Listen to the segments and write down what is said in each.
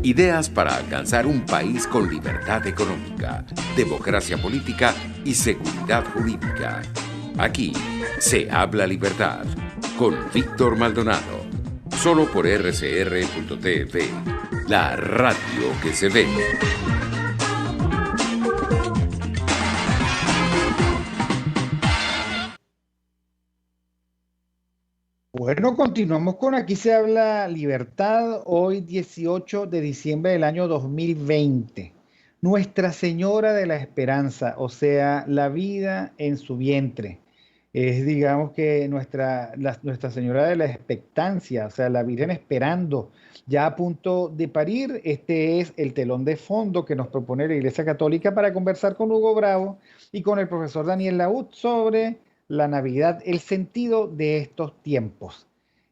Ideas para alcanzar un país con libertad económica, democracia política y seguridad jurídica. Aquí se habla libertad con Víctor Maldonado. Solo por rcr.tv, la radio que se ve. Bueno, continuamos con Aquí se habla libertad, hoy 18 de diciembre del año 2020. Nuestra Señora de la Esperanza, o sea, la vida en su vientre. Es, digamos que Nuestra Señora de la Expectancia, o sea, la Virgen esperando, ya a punto de parir. Este es el telón de fondo que nos propone la Iglesia Católica para conversar con Hugo Bravo y con el profesor Daniel Laud sobre la Navidad, el sentido de estos tiempos.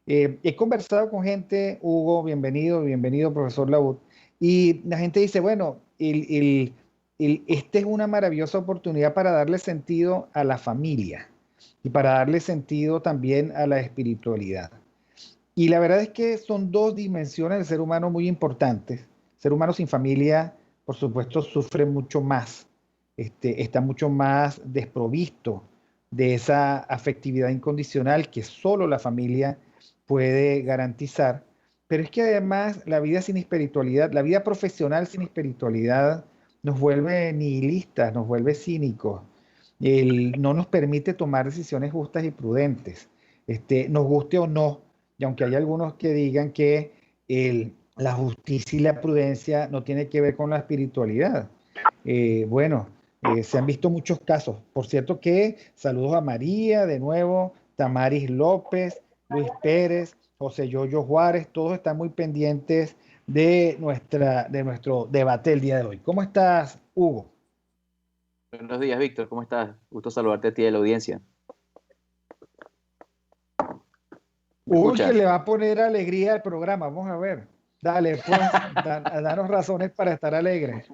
He conversado con gente, Hugo, bienvenido, profesor Laud, y la gente dice, bueno, esta es una maravillosa oportunidad para darle sentido a la familia y para darle sentido también a la espiritualidad. Y la verdad es que son dos dimensiones del ser humano muy importantes. El ser humano sin familia, por supuesto, sufre mucho más, está mucho más desprovisto de esa afectividad incondicional que solo la familia puede garantizar. Pero es que además la vida sin espiritualidad, la vida profesional sin espiritualidad nos vuelve nihilistas, nos vuelve cínicos, no nos permite tomar decisiones justas y prudentes, nos guste o no. Y aunque hay algunos que digan que la justicia y la prudencia no tiene que ver con la espiritualidad, bueno, se han visto muchos casos. Por cierto que saludos a María, de nuevo, Tamaris López, Luis Pérez, José Yoyo Juárez, todos están muy pendientes de nuestro debate el día de hoy. ¿Cómo estás, Hugo? Buenos días, Víctor. ¿Cómo estás? Gusto saludarte a ti y a la audiencia. ¿Me Hugo, que escuchas? le va a poner alegría al programa. Vamos a ver. Dale, pues, danos razones para estar alegres.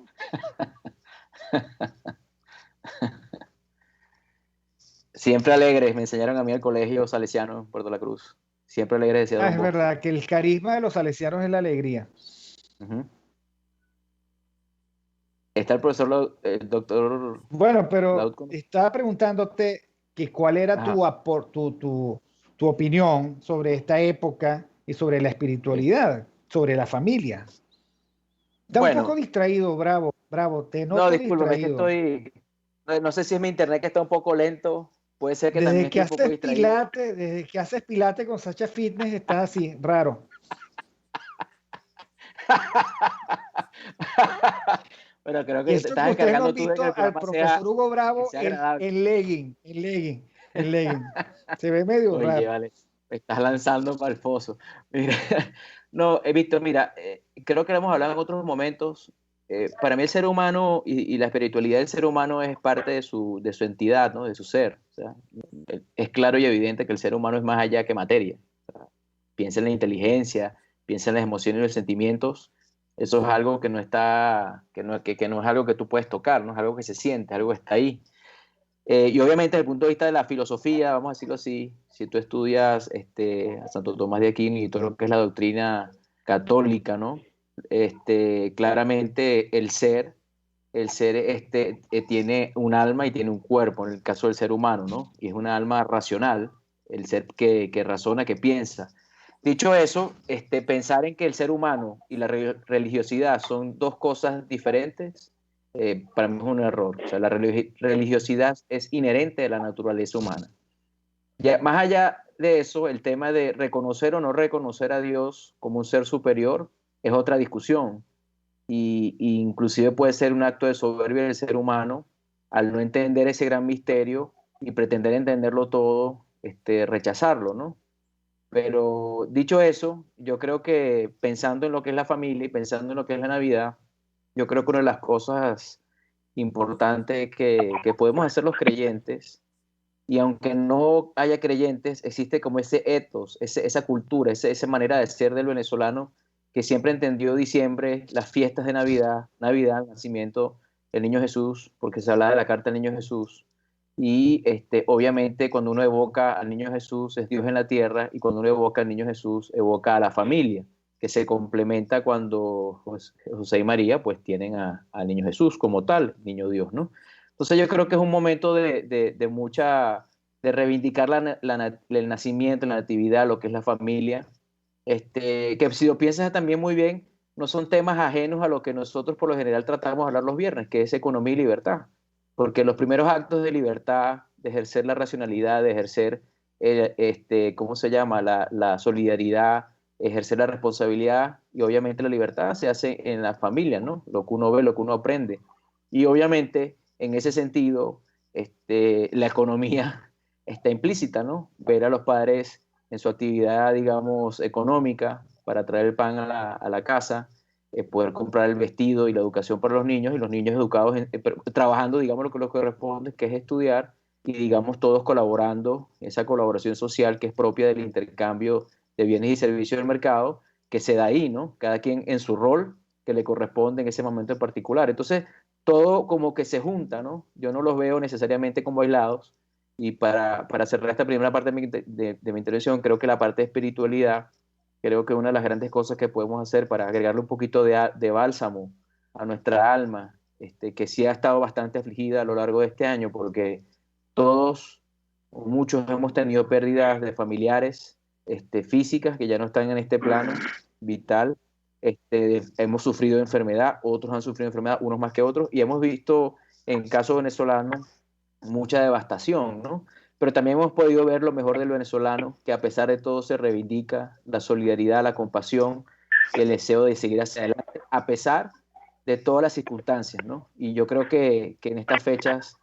Siempre alegres, me enseñaron a mí al colegio salesiano en Puerto La Cruz. Siempre alegres, decía Don Es Bosco. verdad que el carisma de los salesianos es la alegría. Uh-huh. Está el profesor, el doctor Bueno, pero Lautco. estaba preguntándote que cuál era Ajá. tu opinión sobre esta época y sobre la espiritualidad, sobre la familia. Está un poco Bueno, distraído, Bravo, te no, noto discúlpame, es que distraído. estoy. No sé si es mi internet que está un poco lento. Puede ser que también esté un poco distraído. Desde que haces pilate con Sacha Fitness, estás así, raro. Bueno, creo Y que te eso estás que ustedes no han encargando tú de que visto el al programa sea, profesor Hugo que Bravo sea agradable. en legging. Se ve medio Oye, raro. vale, me estás lanzando para el foso. Mira, no, Víctor, mira, creo que lo hemos hablado en otros momentos. Para mí el ser humano y la espiritualidad del ser humano es parte de su entidad, ¿no? De su ser. O sea, es claro y evidente que el ser humano es más allá que materia. O sea, piensa en la inteligencia, piensa en las emociones y los sentimientos. Eso es algo que no está, que no es algo que tú puedes tocar, no es algo que se siente, algo que está ahí. Y obviamente desde el punto de vista de la filosofía, vamos a decirlo así, si tú estudias a Santo Tomás de Aquino y todo lo que es la doctrina católica, ¿no? Claramente el ser tiene un alma y tiene un cuerpo, en el caso del ser humano, ¿no? Y es una alma racional, el ser que razona, que piensa. Dicho eso, pensar en que el ser humano y la religiosidad son dos cosas diferentes, para mí es un error. O sea, la religiosidad es inherente a la naturaleza humana. Ya, más allá de eso, el tema de reconocer o no reconocer a Dios como un ser superior es otra discusión. Y inclusive puede ser un acto de soberbia del ser humano al no entender ese gran misterio y pretender entenderlo todo, rechazarlo, ¿no? Pero dicho eso, yo creo que pensando en lo que es la familia y pensando en lo que es la Navidad, yo creo que una de las cosas importantes que podemos hacer los creyentes, y aunque no haya creyentes, existe como ese ethos, esa cultura, esa manera de ser del venezolano que siempre entendió diciembre, las fiestas de Navidad, el nacimiento del niño Jesús, porque se habla de la carta del niño Jesús. Y obviamente cuando uno evoca al niño Jesús es Dios en la tierra, y cuando uno evoca al niño Jesús evoca a la familia. que se complementa cuando José y María pues tienen al niño Jesús como tal, niño Dios, ¿no? Entonces yo creo que es un momento de reivindicar el nacimiento, la natividad, lo que es la familia, que si lo piensas también muy bien, no son temas ajenos a lo que nosotros por lo general tratamos de hablar los viernes, que es economía y libertad, porque los primeros actos de libertad, de ejercer la racionalidad, de ejercer, ¿cómo se llama? La solidaridad, ejercer la responsabilidad y obviamente la libertad se hace en la familia, ¿no? Lo que uno ve, lo que uno aprende. Y obviamente, en ese sentido, la economía está implícita, ¿no? Ver a los padres en su actividad, digamos, económica para traer el pan a la casa, poder comprar el vestido y la educación para los niños y los niños educados, trabajando, digamos, lo que les corresponde, que es estudiar y, digamos, todos colaborando, esa colaboración social que es propia del intercambio de bienes y servicios del mercado, que se da ahí, ¿no? Cada quien en su rol que le corresponde en ese momento en particular. Entonces, todo como que se junta, ¿no? Yo no los veo necesariamente como aislados. Y para cerrar esta primera parte de mi intervención, creo que la parte de espiritualidad, creo que una de las grandes cosas que podemos hacer para agregarle un poquito de bálsamo a nuestra alma, que sí ha estado bastante afligida a lo largo de este año, porque todos o muchos hemos tenido pérdidas de familiares, físicas que ya no están en este plano vital. Hemos sufrido enfermedad, otros han sufrido enfermedad, unos más que otros, y hemos visto en caso venezolano mucha devastación, ¿no? Pero también hemos podido ver lo mejor del venezolano, que a pesar de todo se reivindica la solidaridad, la compasión, el deseo de seguir hacia adelante, a pesar de todas las circunstancias, ¿no? Y yo creo que en estas fechas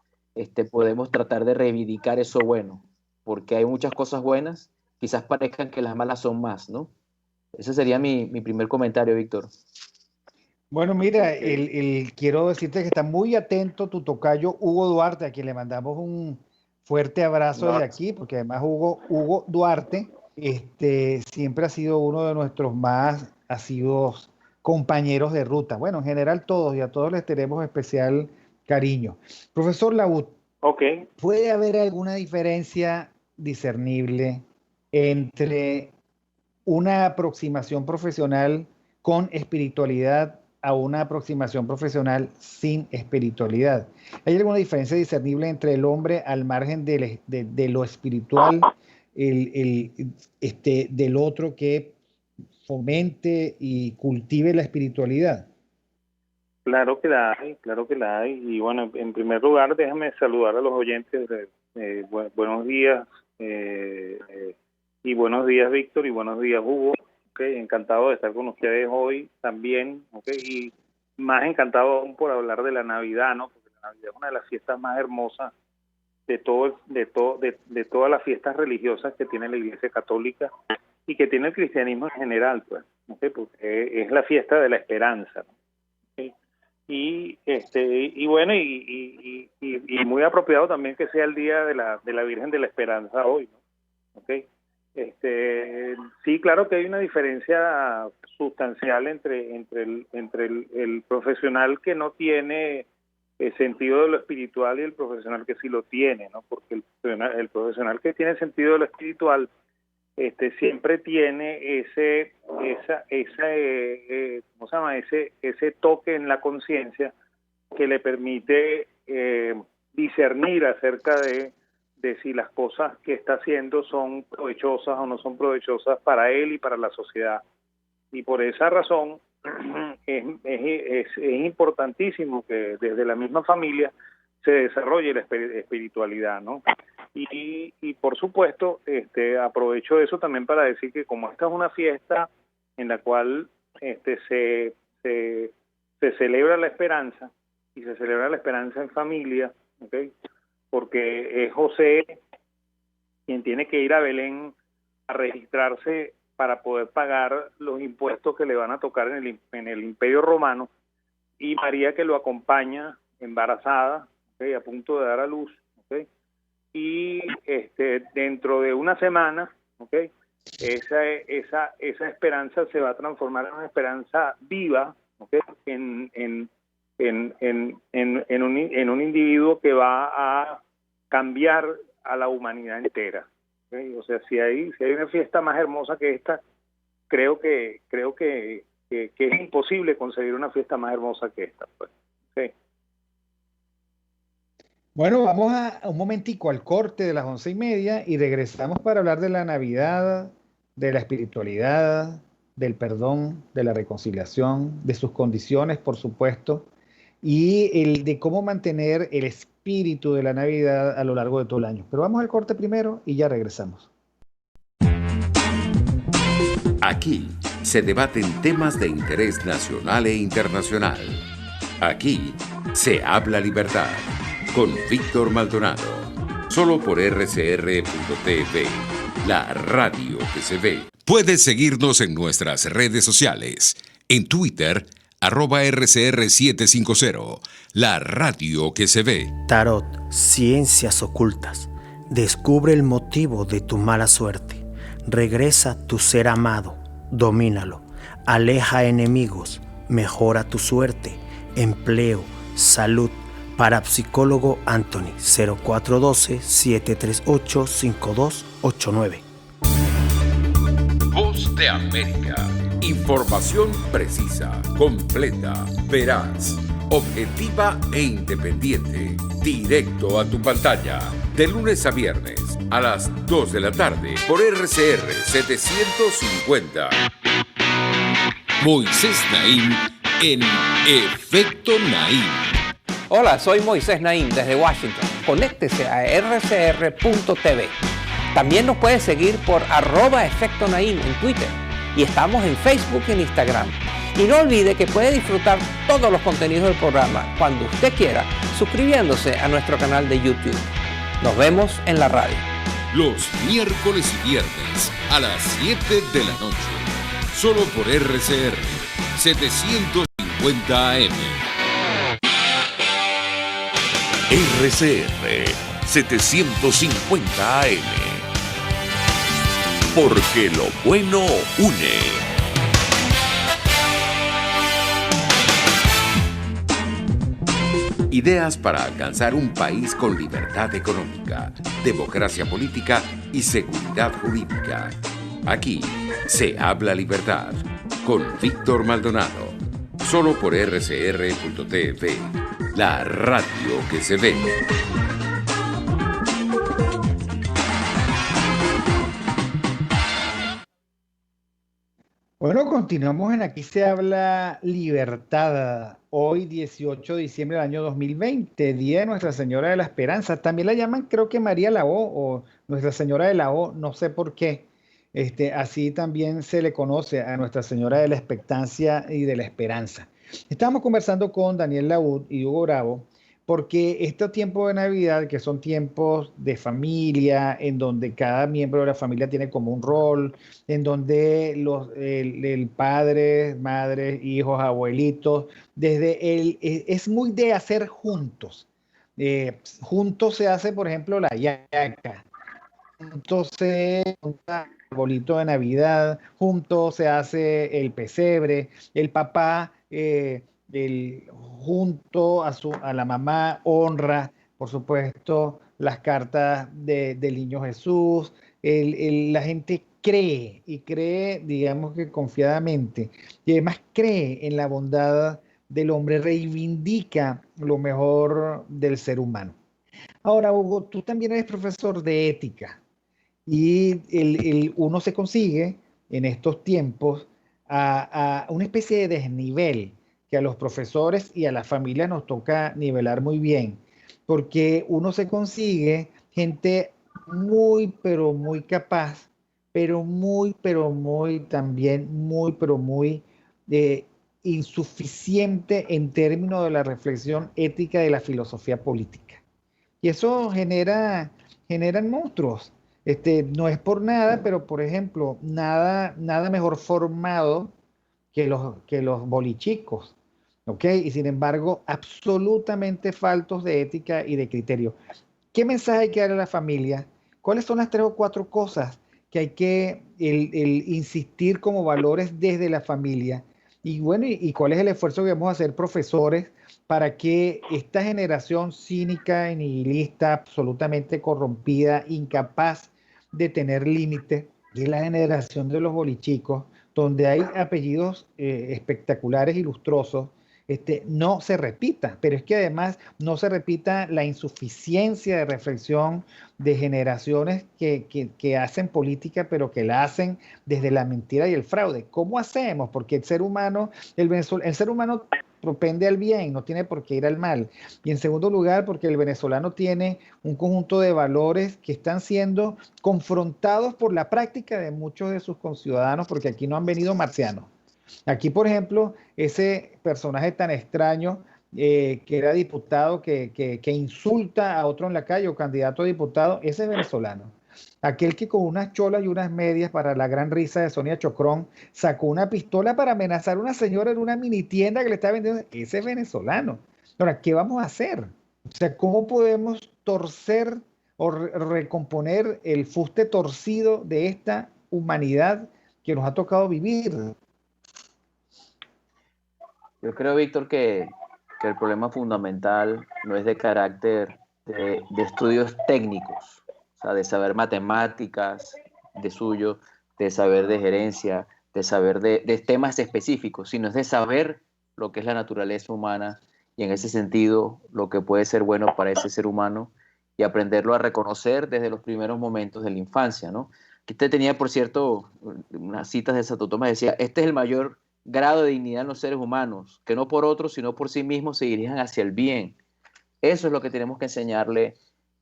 podemos tratar de reivindicar eso bueno, porque hay muchas cosas buenas, quizás parezcan que las malas son más, ¿no? Ese sería mi primer comentario, Víctor. Bueno, mira, quiero decirte que está muy atento tu tocayo Hugo Duarte, a quien le mandamos un fuerte abrazo desde aquí, porque además Hugo Duarte siempre ha sido uno de nuestros más asiduos compañeros de ruta. Bueno, en general todos, y a todos les tenemos especial cariño. Profesor Laud, ¿puede haber alguna diferencia discernible entre una aproximación profesional con espiritualidad a una aproximación profesional sin espiritualidad? ¿Hay alguna diferencia discernible entre el hombre al margen de lo espiritual, del otro que fomente y cultive la espiritualidad? Claro que la hay, claro que la hay. Y bueno, en primer lugar, déjame saludar a los oyentes. Buenos días, y buenos días, Víctor, y buenos días, Hugo. Encantado de estar con ustedes hoy también, y más encantado aún por hablar de la Navidad, ¿no? Porque la Navidad es una de las fiestas más hermosas de todas las fiestas religiosas que tiene la Iglesia Católica y que tiene el cristianismo en general, pues, porque es la fiesta de la esperanza, ¿no? Y bueno, y muy apropiado también que sea el día de la Virgen de la Esperanza hoy, ¿no? Sí, claro que hay una diferencia sustancial entre el profesional que no tiene sentido de lo espiritual y el profesional que sí lo tiene, ¿no? Porque el profesional que tiene sentido de lo espiritual siempre tiene ¿cómo se llama? Ese toque en la conciencia que le permite discernir acerca de si las cosas que está haciendo son provechosas o no son provechosas para él y para la sociedad. Y por esa razón es importantísimo que desde la misma familia se desarrolle la espiritualidad, ¿no? Y por supuesto, aprovecho eso también para decir que como esta es una fiesta en la cual se celebra la esperanza, y se celebra la esperanza en familia, ¿okay? Porque es José quien tiene que ir a Belén a registrarse para poder pagar los impuestos que le van a tocar en el Imperio Romano, y María que lo acompaña embarazada, ¿okay? A punto de dar a luz, ¿okay? Y dentro de una semana, ¿okay? esa esperanza se va a transformar en una esperanza viva, ¿okay? en un individuo que va a cambiar a la humanidad entera, ¿okay? O sea, si hay una fiesta más hermosa que esta, creo que es imposible conseguir una fiesta más hermosa que esta, pues. Sí. Bueno, vamos a un momentico al corte de las 11:30 y regresamos para hablar de la Navidad, de la espiritualidad, del perdón, de la reconciliación, de sus condiciones, por supuesto, y de cómo mantener el espíritu de la Navidad a lo largo de todo el año. Pero vamos al corte primero y ya regresamos. Aquí se debaten temas de interés nacional e internacional. Aquí se habla libertad con Víctor Maldonado. Solo por RCR.tv, la radio que se ve. Puedes seguirnos en nuestras redes sociales. En Twitter, @RCR750, la radio que se ve. Tarot, ciencias ocultas. Descubre el motivo de tu mala suerte. Regresa tu ser amado. Domínalo. Aleja enemigos. Mejora tu suerte. Empleo. Salud. Parapsicólogo Anthony, 0412-738-5289. Voz de América. Información precisa, completa, veraz, objetiva e independiente. Directo a tu pantalla. De lunes a viernes a las 2 de la tarde por RCR 750. Moisés Naim en Efecto Naim. Hola, soy Moisés Naim desde Washington. Conéctese a rcr.tv. También nos puede seguir por @Efecto Naim en Twitter. Y estamos en Facebook y en Instagram. Y no olvide que puede disfrutar todos los contenidos del programa cuando usted quiera, suscribiéndose a nuestro canal de YouTube. Nos vemos en la radio. Los miércoles y viernes a las 7 de la noche. Solo por RCR 750 AM. RCR 750 AM. Porque lo bueno une. Ideas para alcanzar un país con libertad económica, democracia política y seguridad jurídica. Aquí se habla libertad con Víctor Maldonado. Solo por RCR.tv, la radio que se ve. Bueno, continuamos en Aquí se habla libertad. Hoy, 18 de diciembre del año 2020, Día de Nuestra Señora de la Esperanza. También la llaman, creo que María la O o Nuestra Señora de la O, no sé por qué. Así también se le conoce a Nuestra Señora de la Expectancia y de la Esperanza. Estábamos conversando con Daniel Laud y Hugo Bravo porque estos tiempos de Navidad, que son tiempos de familia, en donde cada miembro de la familia tiene como un rol, en donde el padre, madre, hijos, abuelitos, es muy de hacer juntos. Juntos se hace, por ejemplo, la yaca, juntos se junta el arbolito de Navidad, juntos se hace el pesebre, el papá junto a la mamá honra, por supuesto, las cartas del niño Jesús. La gente cree y cree, digamos que confiadamente, y además cree en la bondad del hombre, reivindica lo mejor del ser humano. Ahora, Hugo, tú también eres profesor de ética y uno se consigue en estos tiempos a una especie de desnivel que a los profesores y a las familias nos toca nivelar muy bien, porque uno se consigue gente muy, pero muy capaz, pero muy también muy insuficiente en términos de la reflexión ética de la filosofía política. Y eso generan monstruos. No es por nada, pero por ejemplo, nada mejor formado que los bolichicos, ¿ok? Y sin embargo, absolutamente faltos de ética y de criterio. ¿Qué mensaje hay que dar a la familia? ¿Cuáles son las 3 o 4 cosas que hay que insistir como valores desde la familia? Y bueno, ¿y cuál es el esfuerzo que vamos a hacer profesores para que esta generación cínica y nihilista, absolutamente corrompida, incapaz de tener límite, que es la generación de los bolichicos, donde hay apellidos espectaculares y lustrosos, no se repita, pero es que además no se repita la insuficiencia de reflexión de generaciones que hacen política, pero que la hacen desde la mentira y el fraude. ¿Cómo hacemos? Porque el ser humano propende al bien, no tiene por qué ir al mal. Y en segundo lugar, porque el venezolano tiene un conjunto de valores que están siendo confrontados por la práctica de muchos de sus conciudadanos, porque aquí no han venido marcianos. Aquí, por ejemplo, ese personaje tan extraño que era diputado, que insulta a otro en la calle o candidato a diputado, ese es venezolano. Aquel que con unas cholas y unas medias, para la gran risa de Sonia Chocrón, sacó una pistola para amenazar a una señora en una mini tienda que le estaba vendiendo, ese es venezolano. Ahora, ¿qué vamos a hacer? O sea, ¿cómo podemos torcer o recomponer el fuste torcido de esta humanidad que nos ha tocado vivir? Yo creo, Víctor, que el problema fundamental no es de carácter de estudios técnicos, o sea, de saber matemáticas, de saber de gerencia, de saber de temas específicos, sino es de saber lo que es la naturaleza humana y en ese sentido lo que puede ser bueno para ese ser humano y aprenderlo a reconocer desde los primeros momentos de la infancia, ¿no? Aquí usted tenía, por cierto, unas citas de Santo Tomás, decía, este es el mayor grado de dignidad en los seres humanos, que no por otros, sino por sí mismos se dirijan hacia el bien. Eso es lo que tenemos que enseñarle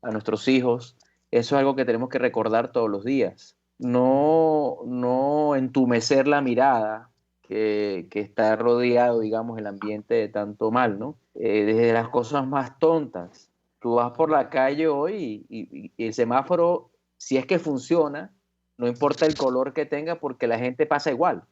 a nuestros hijos, eso es algo que tenemos que recordar todos los días. No entumecer la mirada que está rodeado, digamos, el ambiente de tanto mal, ¿no? Desde las cosas más tontas. Tú vas por la calle hoy y el semáforo, si es que funciona, no importa el color que tenga porque la gente pasa igual.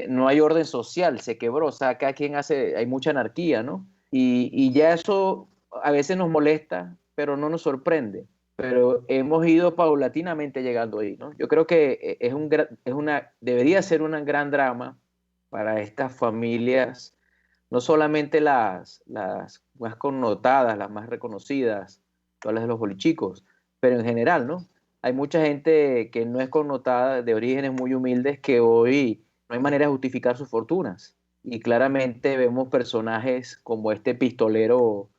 No hay orden social, se quebró, o sea, cada quien hay mucha anarquía, ¿no? Y ya eso a veces nos molesta, pero no nos sorprende. Pero hemos ido paulatinamente llegando ahí, ¿no? Yo creo que debería ser un gran drama para estas familias, no solamente las más connotadas, las más reconocidas, todas las de los bolichicos, pero en general, ¿no? Hay mucha gente que no es connotada, de orígenes muy humildes, que hoy no hay manera de justificar sus fortunas. Y claramente vemos personajes como este pistolero,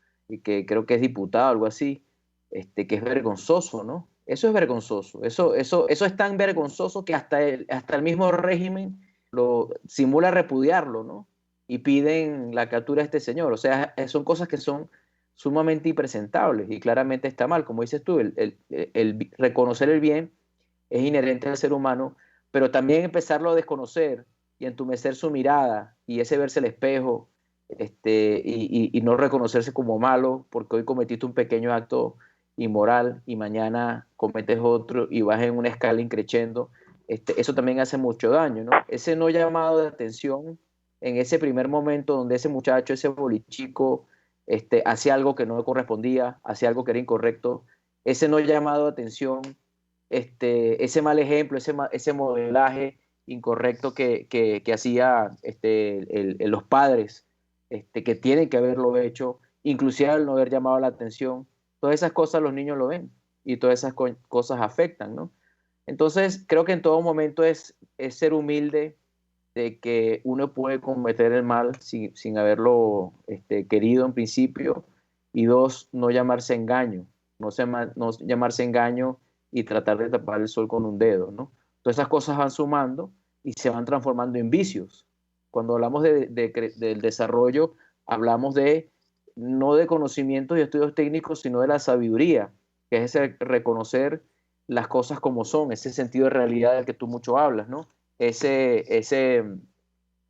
que creo que es diputado, algo así, que es vergonzoso, ¿no? Eso es vergonzoso. Eso es tan vergonzoso que hasta el mismo régimen lo simula repudiarlo, ¿no? Y piden la captura de este señor. O sea, son cosas que son sumamente impresentables y claramente está mal. Como dices tú, el reconocer el bien es inherente al ser humano, pero también empezarlo a desconocer y entumecer su mirada y ese verse al espejo y no reconocerse como malo porque hoy cometiste un pequeño acto inmoral y mañana cometes otro y vas en una escala increciendo, eso también hace mucho daño, ¿no? Ese no llamado de atención en ese primer momento donde ese muchacho, ese bolichico, hacía algo que no le correspondía, hacía algo que era incorrecto, ese no llamado de atención, ese mal ejemplo, ese modelaje incorrecto que hacía los padres, que tienen que haberlo hecho, inclusive al no haber llamado la atención, todas esas cosas los niños lo ven y todas esas cosas afectan, ¿no? Entonces creo que en todo momento es ser humilde de que uno puede cometer el mal sin haberlo querido en principio, y dos, no llamarse engaño, no llamarse engaño y tratar de tapar el sol con un dedo, ¿no? Todas esas cosas van sumando y se van transformando en vicios. Cuando hablamos del desarrollo, hablamos no de conocimientos y estudios técnicos, sino de la sabiduría, que es ese reconocer las cosas como son, ese sentido de realidad del que tú mucho hablas, ¿no? Ese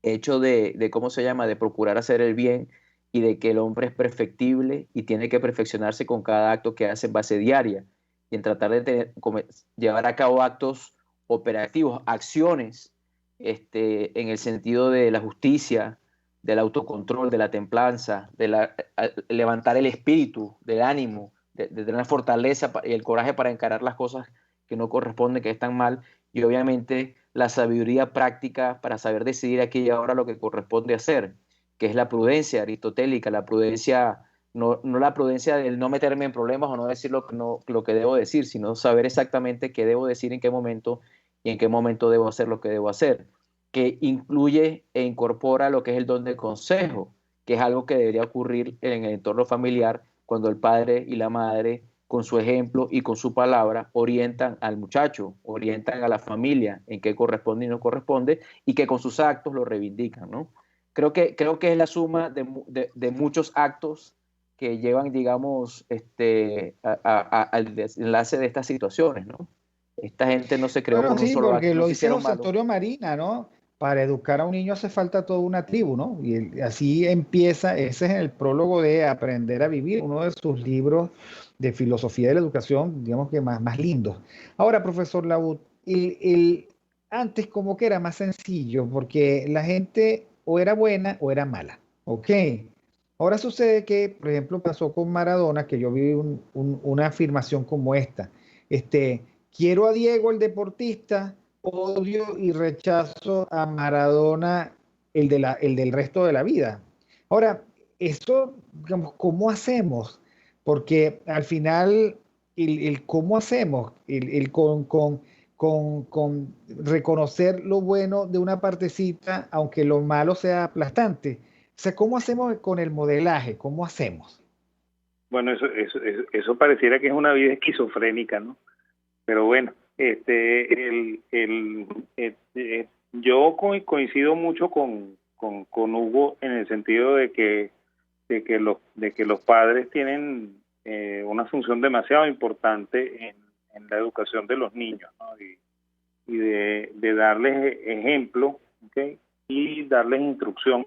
hecho de ¿cómo se llama?, de procurar hacer el bien y de que el hombre es perfectible y tiene que perfeccionarse con cada acto que hace en base diaria y en tratar de llevar a cabo actos operativos, acciones en el sentido de la justicia, del autocontrol, de la templanza, levantar el espíritu, del ánimo, de tener fortaleza y el coraje para encarar las cosas que no corresponden, que están mal, y obviamente la sabiduría práctica para saber decidir aquí y ahora lo que corresponde hacer, que es la prudencia aristotélica, la prudencia, no la prudencia del no meterme en problemas o no decir lo que debo decir, sino saber exactamente qué debo decir en qué momento y en qué momento debo hacer lo que debo hacer. que incluye e incorpora lo que es el don de consejo, que es algo que debería ocurrir en el entorno familiar cuando el padre y la madre, con su ejemplo y con su palabra, orientan al muchacho, orientan a la familia en qué corresponde y no corresponde, y que con sus actos lo reivindican, ¿no? Creo que es la suma de muchos actos que llevan, digamos, al desenlace de estas situaciones, ¿no? Esta gente no se creó Bueno, con un sí, solo acto, porque no lo se dice hicieron José malos. Antonio Marina, ¿no? Para educar a un niño hace falta toda una tribu, ¿no? Y así empieza, ese es el prólogo de Aprender a Vivir, uno de sus libros de filosofía de la educación, digamos que más lindos. Ahora, profesor Laud, antes como que era más sencillo, porque la gente o era buena o era mala, ¿ok? Ahora sucede que, por ejemplo, pasó con Maradona, que yo vi una afirmación como esta, quiero a Diego el deportista, odio y rechazo a Maradona el del resto de la vida. Ahora, eso, digamos, ¿cómo hacemos? Porque al final, el cómo hacemos, con reconocer lo bueno de una partecita, aunque lo malo sea aplastante. O sea, ¿cómo hacemos con el modelaje? ¿Cómo hacemos? Bueno, eso pareciera que es una vida esquizofrénica, ¿no? Pero bueno, yo coincido mucho con Hugo en el sentido de que los padres tienen una función demasiado importante en la educación de los niños, ¿no? Y de darles ejemplo, ¿okay? Y darles instrucción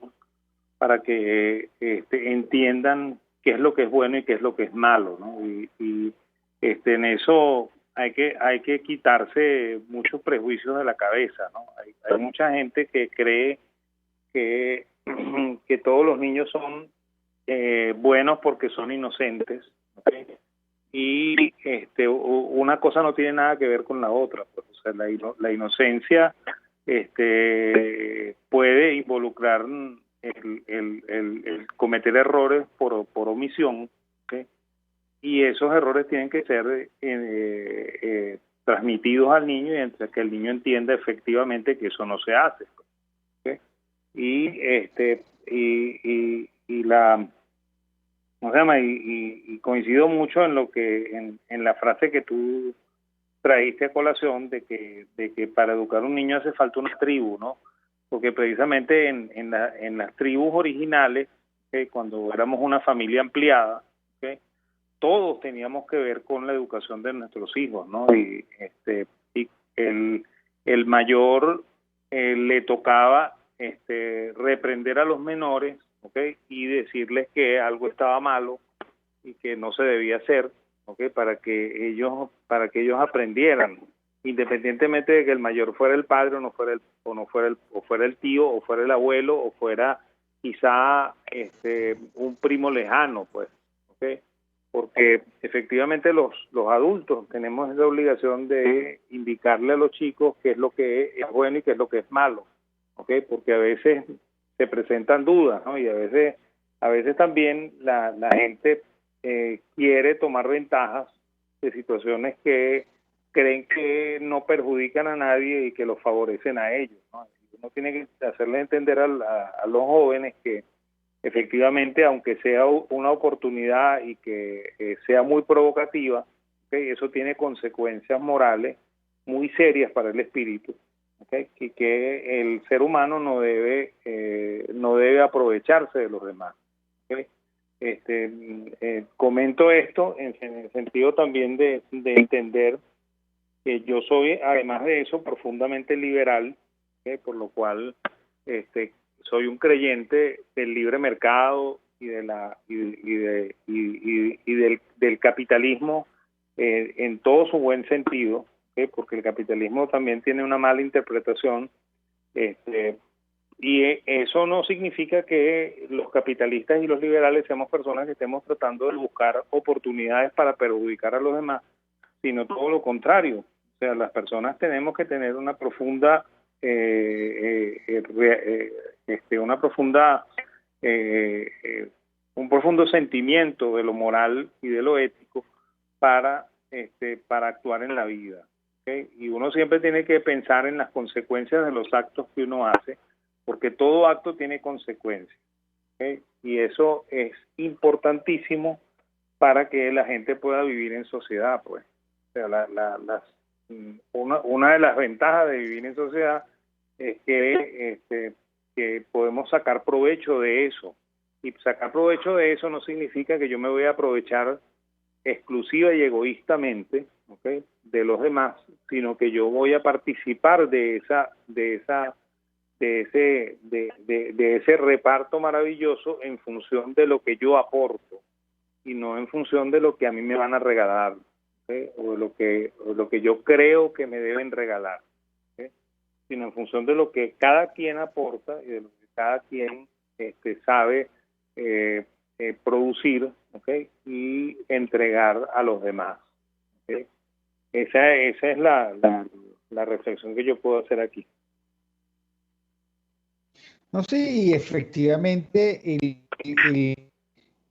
para que entiendan qué es lo que es bueno y qué es lo que es malo, ¿no? En eso hay que quitarse muchos prejuicios de la cabeza, ¿no? Hay mucha gente que cree que, que todos los niños son buenos porque son inocentes, ¿okay? Y una cosa no tiene nada que ver con la otra, pues. O sea, la inocencia puede involucrar el cometer errores por omisión, ¿okay? Y esos errores tienen que ser transmitidos al niño y entre que el niño entienda efectivamente que eso no se hace, ¿okay? Y la ¿cómo se llama? Y coincido mucho en lo que en la frase que tú trajiste a colación de que para educar a un niño hace falta una tribu, ¿no? Porque precisamente en las tribus originales, ¿okay? Cuando éramos una familia ampliada, ¿okay? Todos teníamos que ver con la educación de nuestros hijos, ¿no? Y el mayor le tocaba reprender a los menores, ¿okay? Y decirles que algo estaba malo y que no se debía hacer, ¿okay? Para que ellos aprendieran, independientemente de que el mayor fuera el padre o fuera el tío o fuera el abuelo o fuera quizá un primo lejano, pues, ¿okay? Porque efectivamente los adultos tenemos la obligación de indicarle a los chicos qué es lo que es bueno y qué es lo que es malo, ¿okay? Porque a veces se presentan dudas, ¿no? Y a veces también la gente quiere tomar ventajas de situaciones que creen que no perjudican a nadie y que los favorecen a ellos, ¿no? Uno tiene que hacerles entender a los jóvenes que efectivamente, aunque sea una oportunidad y que sea muy provocativa, ¿okay? Eso tiene consecuencias morales muy serias para el espíritu, ¿okay? Y que el ser humano no debe aprovecharse de los demás, ¿okay? Comento esto en el sentido también de entender que yo soy, además de eso, profundamente liberal, ¿okay? Por lo cual soy un creyente del libre mercado y del capitalismo en todo su buen sentido, ¿okay? Porque el capitalismo también tiene una mala interpretación, y eso no significa que los capitalistas y los liberales seamos personas que estemos tratando de buscar oportunidades para perjudicar a los demás, sino todo lo contrario. O sea, las personas tenemos que tener una profunda un profundo sentimiento de lo moral y de lo ético para actuar en la vida, ¿ok? Y uno siempre tiene que pensar en las consecuencias de los actos que uno hace, porque todo acto tiene consecuencias, ¿ok? Y eso es importantísimo para que la gente pueda vivir en sociedad, pues. O sea, una de las ventajas de vivir en sociedad es que podemos sacar provecho de eso. Y sacar provecho de eso no significa que yo me voy a aprovechar exclusiva y egoístamente, ¿okay?, de los demás, sino que yo voy a participar de ese reparto maravilloso en función de lo que yo aporto y no en función de lo que a mí me van a regalar, ¿okay?, o de lo que yo creo que me deben regalar, ¿okay?, sino en función de lo que cada quien aporta y de lo que cada quien sabe producir, ¿okay?, y entregar a los demás, ¿okay? Esa es la reflexión que yo puedo hacer aquí. No sé, y efectivamente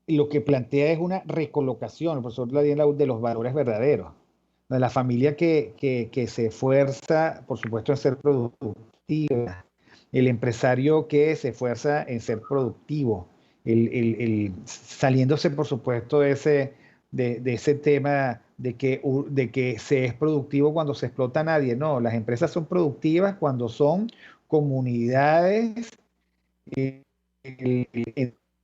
lo que plantea es una recolocación, el profesor Ladien, de los valores verdaderos, de la familia que se esfuerza, por supuesto, en ser productiva, el empresario que se esfuerza en ser productivo, saliéndose, por supuesto, de ese tema de que se es productivo cuando se explota a nadie. No, las empresas son productivas cuando son comunidades,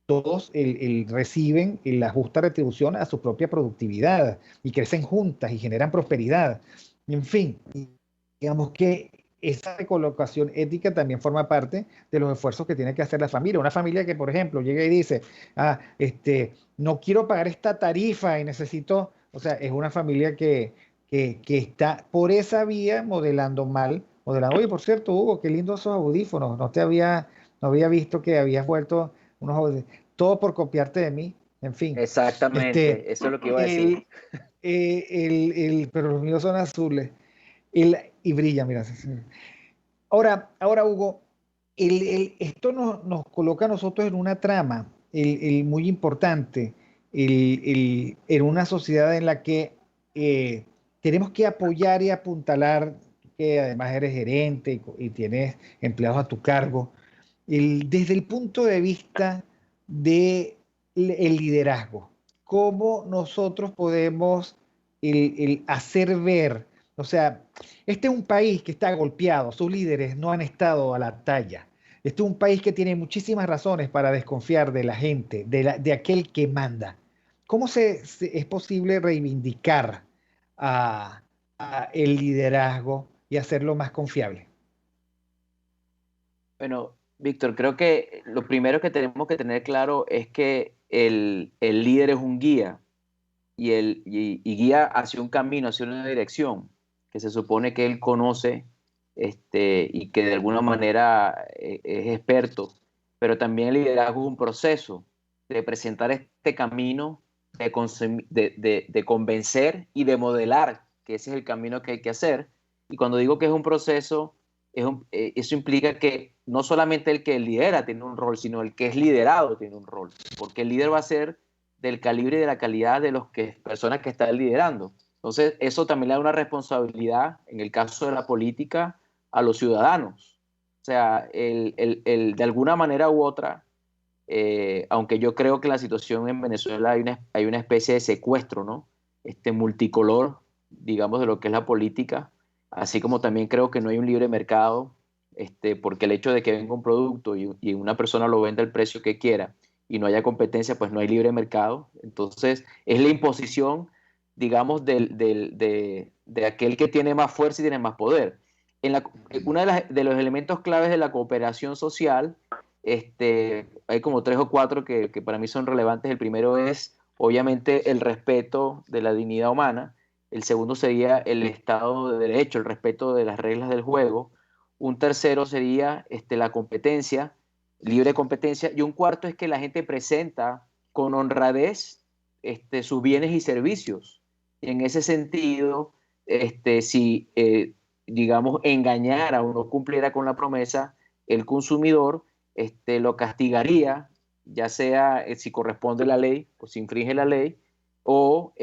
todos reciben la justa retribución a su propia productividad y crecen juntas y generan prosperidad. En fin, digamos que esa recolocación ética también forma parte de los esfuerzos que tiene que hacer la familia. Una familia que, por ejemplo, llega y dice, no quiero pagar esta tarifa y necesito, o sea, es una familia que está por esa vía modelando. Oye, por cierto, Hugo, qué lindos esos audífonos, no había visto que habías vuelto todo por copiarte de mí, en fin. Exactamente, eso es lo que iba a decir. Pero los míos son azules. Y brilla, mira. Ahora, Hugo, esto nos coloca a nosotros en una trama muy importante, en una sociedad en la que tenemos que apoyar y apuntalar, que además eres gerente y tienes empleados a tu cargo, desde el punto de vista del liderazgo. ¿Cómo nosotros podemos hacer ver? O sea, este es un país que está golpeado, sus líderes no han estado a la talla. Este es un país que tiene muchísimas razones para desconfiar de la gente, de aquel que manda. ¿Cómo es posible reivindicar el liderazgo y hacerlo más confiable? Bueno, Víctor, creo que lo primero que tenemos que tener claro es que el líder es un guía y guía hacia un camino, hacia una dirección que se supone que él conoce, y que de alguna manera es experto, pero también el liderazgo es un proceso de presentar este camino, de convencer y de modelar que ese es el camino que hay que hacer. Y cuando digo que es un proceso, eso implica que no solamente el que lidera tiene un rol, sino el que es liderado tiene un rol, porque el líder va a ser del calibre y de la calidad de las personas que están liderando. Entonces, eso también le da una responsabilidad, en el caso de la política, a los ciudadanos. O sea, de alguna manera u otra, aunque yo creo que la situación en Venezuela hay una especie de secuestro, ¿no? Multicolor, digamos, de lo que es la política, así como también creo que no hay un libre mercado, porque el hecho de que venga un producto y una persona lo venda al precio que quiera y no haya competencia, pues no hay libre mercado. Entonces, es la imposición, digamos, de aquel que tiene más fuerza y tiene más poder. Uno de los elementos claves de la cooperación social, hay como 3 o 4 que para mí son relevantes. El primero es, obviamente, el respeto de la dignidad humana. El segundo sería el Estado de Derecho, el respeto de las reglas del juego. Un tercero sería la competencia, libre competencia. Y un cuarto es que la gente presenta con honradez sus bienes y servicios. Y en ese sentido, si digamos, engañara o no cumpliera con la promesa, el consumidor lo castigaría, ya sea si corresponde la ley o si infringe la ley, o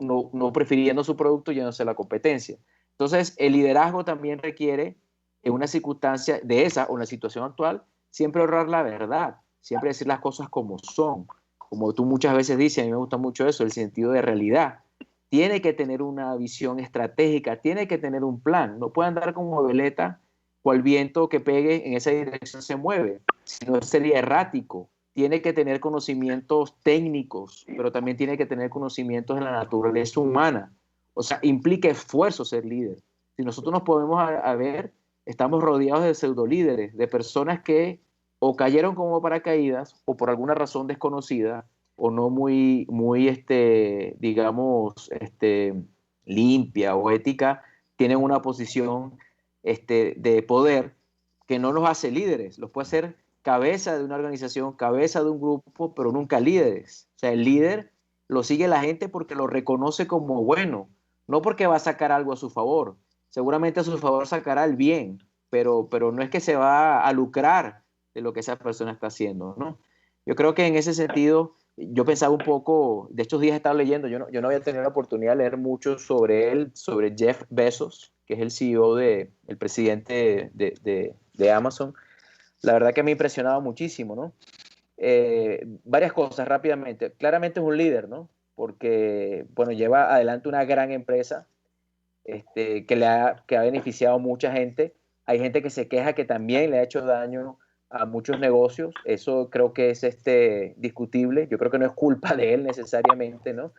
no prefiriendo su producto yéndose a la competencia. Entonces, el liderazgo también requiere, en una circunstancia de esa o en la situación actual, siempre honrar la verdad, siempre decir las cosas como son. Como tú muchas veces dices, a mí me gusta mucho eso, el sentido de realidad. Tiene que tener una visión estratégica, tiene que tener un plan. No puede andar como veleta, cual viento que pegue en esa dirección se mueve, sino sería errático. Tiene que tener conocimientos técnicos, pero también tiene que tener conocimientos de la naturaleza humana. O sea, implica esfuerzo ser líder. Si nosotros nos podemos a ver, estamos rodeados de pseudolíderes, de personas que o cayeron como paracaídas o por alguna razón desconocida o no muy digamos, limpia o ética, tienen una posición de poder que no los hace líderes, los puede hacer cabeza de una organización, cabeza de un grupo, pero nunca líderes. O sea, el líder lo sigue la gente porque lo reconoce como bueno, no porque va a sacar algo a su favor. Seguramente a su favor sacará el bien, pero no es que se va a lucrar de lo que esa persona está haciendo, ¿no? Yo creo que en ese sentido, yo pensaba un poco, de estos días he estado leyendo, yo no había tenido la oportunidad de leer mucho sobre él, sobre Jeff Bezos, que es el CEO, el presidente de Amazon. La verdad que me ha impresionado muchísimo, ¿no? Varias cosas rápidamente. Claramente es un líder, ¿no? Porque, bueno, lleva adelante una gran empresa que ha beneficiado a mucha gente. Hay gente que se queja que también le ha hecho daño a muchos negocios. Eso creo que es discutible. Yo creo que no es culpa de él necesariamente, ¿no?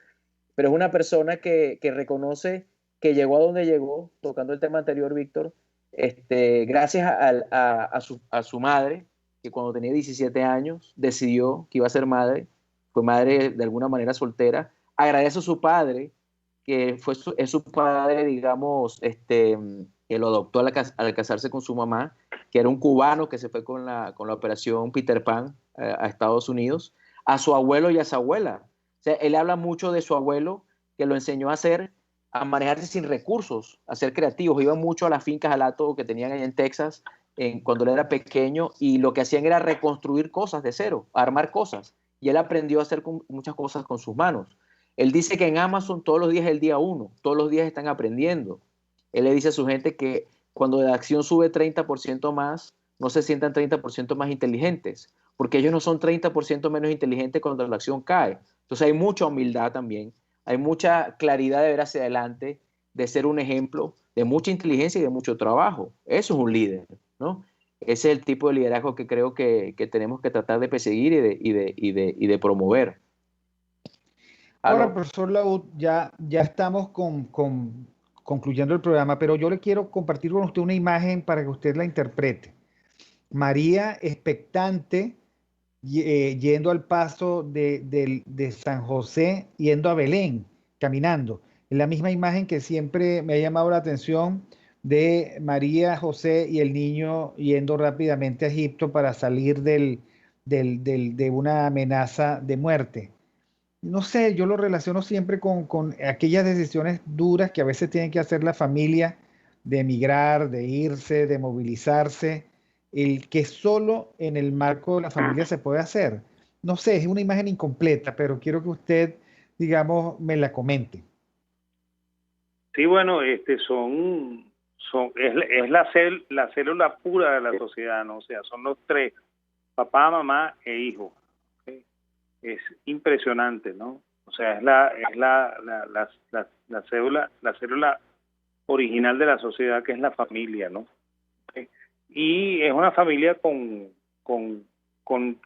Pero es una persona que reconoce que llegó a donde llegó, tocando el tema anterior, Víctor, gracias a su madre, que cuando tenía 17 años decidió que iba a ser madre, fue madre de alguna manera soltera. Agradece a su padre, que es su padre, digamos, que lo adoptó al casarse con su mamá, que era un cubano que se fue con la operación Peter Pan a Estados Unidos, a su abuelo y a su abuela. O sea, él habla mucho de su abuelo, que lo enseñó a manejarse sin recursos, a ser creativos. Iban mucho a las fincas al hato que tenían ahí en Texas cuando él era pequeño, y lo que hacían era reconstruir cosas de cero, armar cosas. Y él aprendió a hacer muchas cosas con sus manos. Él dice que en Amazon todos los días es el día 1, todos los días están aprendiendo. Él le dice a su gente que cuando la acción sube 30% más, no se sientan 30% más inteligentes, porque ellos no son 30% menos inteligentes cuando la acción cae. Entonces hay mucha humildad también, hay mucha claridad de ver hacia adelante, de ser un ejemplo de mucha inteligencia y de mucho trabajo. Eso es un líder, ¿no? Ese es el tipo de liderazgo que creo que tenemos que tratar de perseguir y de promover. Ahora, profesor Laud, ya estamos concluyendo el programa, pero yo le quiero compartir con usted una imagen para que usted la interprete. María expectante, yendo al paso de San José, yendo a Belén, caminando. Es la misma imagen que siempre me ha llamado la atención de María, José y el niño yendo rápidamente a Egipto para salir de una amenaza de muerte. No sé, yo lo relaciono siempre con aquellas decisiones duras que a veces tienen que hacer la familia, de emigrar, de irse, de movilizarse, el que solo en el marco de la familia se puede hacer. No sé, es una imagen incompleta, pero quiero que usted, digamos, me la comente. Sí, bueno, es la célula pura de la sociedad, ¿no? O sea, son los tres, papá, mamá e hijo. ¿Sí? Es impresionante, ¿no? O sea, es la célula original de la sociedad, que es la familia, ¿no? ¿Sí? Y es una familia con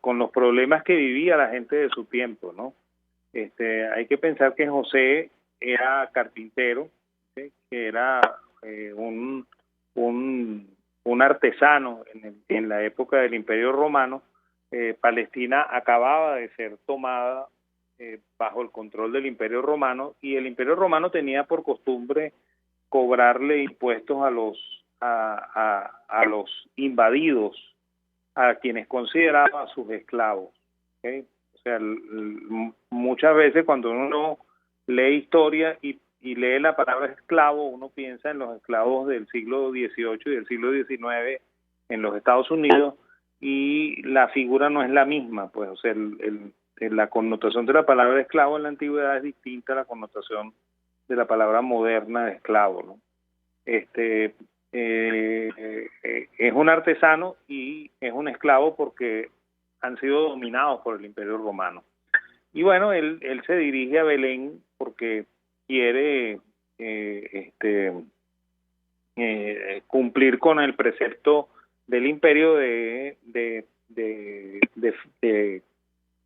los problemas que vivía la gente de su tiempo, ¿no? Hay que pensar que José era carpintero, ¿sí? Que era un artesano en la época del Imperio Romano. Palestina acababa de ser tomada bajo el control del Imperio Romano, y el Imperio Romano tenía por costumbre cobrarle impuestos a los invadidos, a quienes consideraba sus esclavos. ¿Okay? O sea, muchas veces cuando uno lee historia y lee la palabra esclavo, uno piensa en los esclavos del siglo XVIII y del siglo XIX en los Estados Unidos, y la figura no es la misma, pues, o sea, la connotación de la palabra esclavo en la antigüedad es distinta a la connotación de la palabra moderna de esclavo, ¿no? es un artesano y es un esclavo porque han sido dominados por el Imperio Romano. Y bueno, él se dirige a Belén porque quiere cumplir con el precepto del imperio de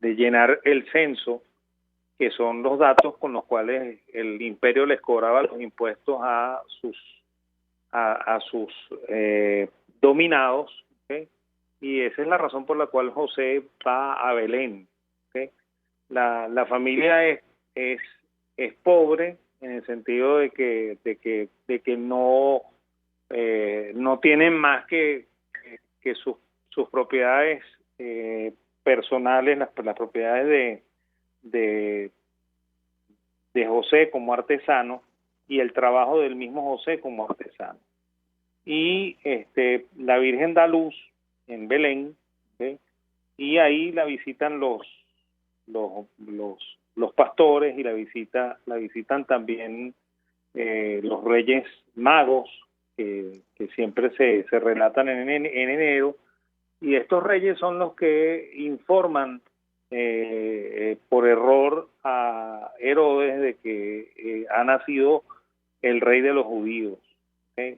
llenar el censo, que son los datos con los cuales el imperio les cobraba los impuestos a sus dominados, ¿okay? Y esa es la razón por la cual José va a Belén, ¿okay? La familia es pobre en el sentido de que no tienen más que sus propiedades personales, las propiedades de José como artesano y el trabajo del mismo José como artesano. Y la Virgen da luz en Belén, ¿okay? Y ahí la visitan los pastores y la visitan también los Reyes Magos, que siempre se relatan en enero, y estos reyes son los que informan por error a Herodes de que ha nacido el rey de los judíos, ¿okay?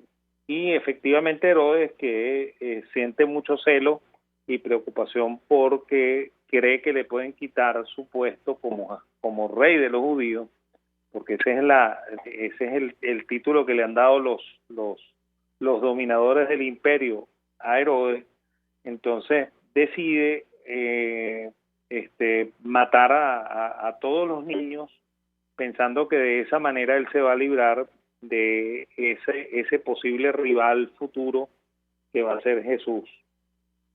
Y efectivamente Herodes, que siente mucho celo y preocupación porque cree que le pueden quitar su puesto como rey de los judíos, porque ese es el título que le han dado los dominadores del imperio a Herodes. Entonces decide matar a todos los niños, pensando que de esa manera él se va a librar de ese posible rival futuro que va a ser Jesús.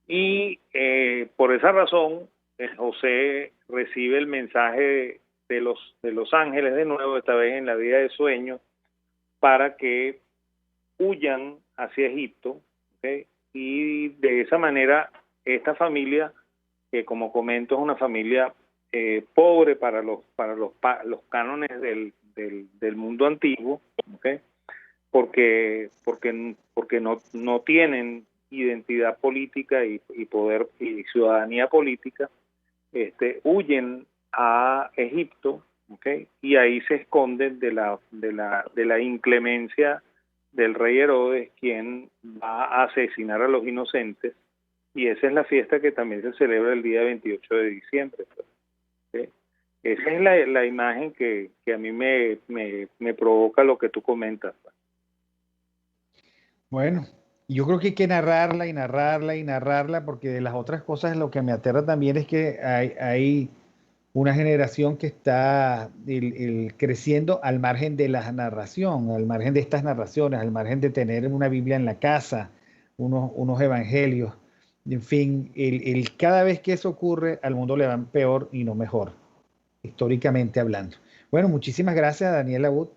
Y por esa razón José recibe el mensaje de los ángeles de nuevo, esta vez en la vida de sueño, para que huyan hacia Egipto, ¿okay? Y de esa manera esta familia, que como comento es una familia pobre para los cánones del mundo antiguo, ¿okay? porque no tienen identidad política y poder y ciudadanía política, huyen a Egipto, ¿okay? Y ahí se esconden de la inclemencia del rey Herodes, quien va a asesinar a los inocentes, y esa es la fiesta que también se celebra el día 28 de diciembre. ¿Okay? Esa es la imagen que a mí me provoca lo que tú comentas. Bueno, yo creo que hay que narrarla y narrarla y narrarla, porque de las otras cosas lo que me aterra también es que hay una generación que está creciendo al margen de la narración, al margen de estas narraciones, al margen de tener una Biblia en la casa, unos evangelios. En fin, cada vez que eso ocurre, al mundo le va peor y no mejor, históricamente hablando. Bueno, muchísimas gracias a Daniel Abud,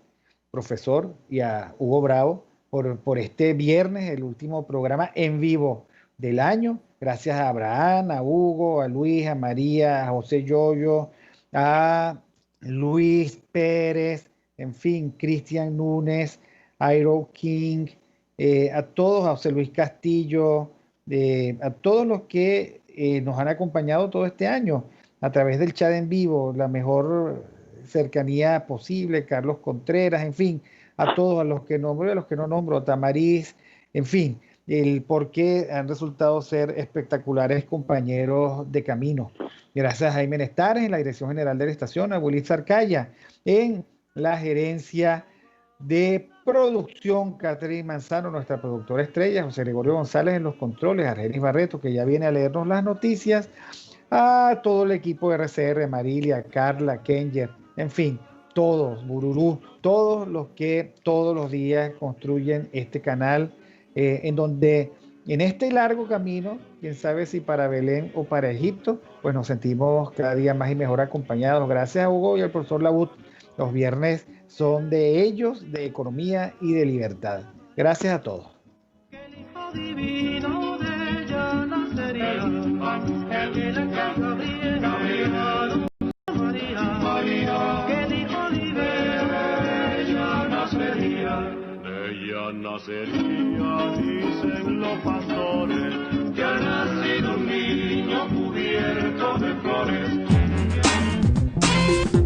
profesor, y a Hugo Bravo por este viernes, el último programa en vivo del año. Gracias a Abraham, a Hugo, a Luis, a María, a José Yoyo, a Luis Pérez, en fin, Cristian Núñez, Airo King, a todos, a José Luis Castillo, a todos los que nos han acompañado todo este año a través del chat en vivo, la mejor cercanía posible, Carlos Contreras, en fin, a todos, a los que nombro y a los que no nombro, a Tamariz, en fin, el por qué han resultado ser espectaculares compañeros de camino. Gracias a Jaime Nestares en la dirección general de la estación, a Willy Zarcaya en la gerencia de producción, Catherine Manzano, nuestra productora estrella, José Gregorio González en los controles, Argenis Barreto, que ya viene a leernos las noticias, a todo el equipo de RCR, Marilia, Carla, Kenger, en fin, todos, Bururú, todos los que todos los días construyen este canal, en donde en este largo camino, quién sabe si para Belén o para Egipto, pues nos sentimos cada día más y mejor acompañados. Gracias a Hugo y al profesor Labut. Los viernes son de ellos, de economía y de libertad. Gracias a todos.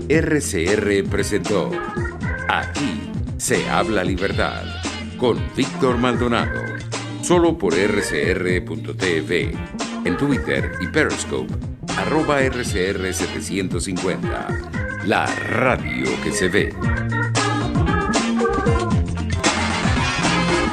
RCR presentó Aquí se habla libertad con Víctor Maldonado, solo por rcr.tv, en Twitter y Periscope, @RCR750, la radio que se ve.